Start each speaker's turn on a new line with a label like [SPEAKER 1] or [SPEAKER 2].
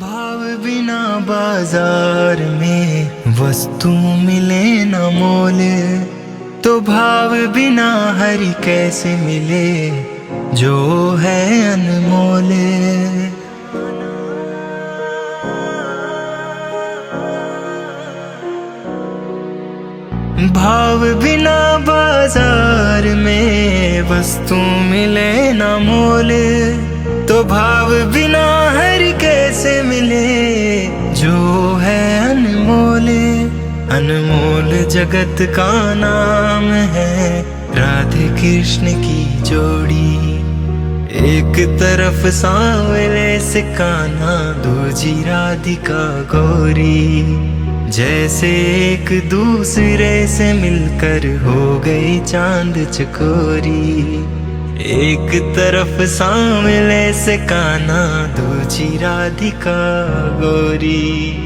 [SPEAKER 1] भाव बिना बाजार में वस्तु मिले न मोल, तो भाव बिना हरि कैसे मिले जो है अनमोल। भाव बिना बाजार में वस्तु मिले न मोल, तो भाव बिना हरि कैसे मिले जो है अनमोल। अनमोल जगत का नाम है राधे कृष्ण की जोड़ी। एक तरफ सांवले से कान्हा, दूजी राधिका गौरी। जैसे एक दूसरे से मिलकर हो गई चांद चकोरी। एक तरफ सांवले से कान्हा, दूजी राधिका गौरी।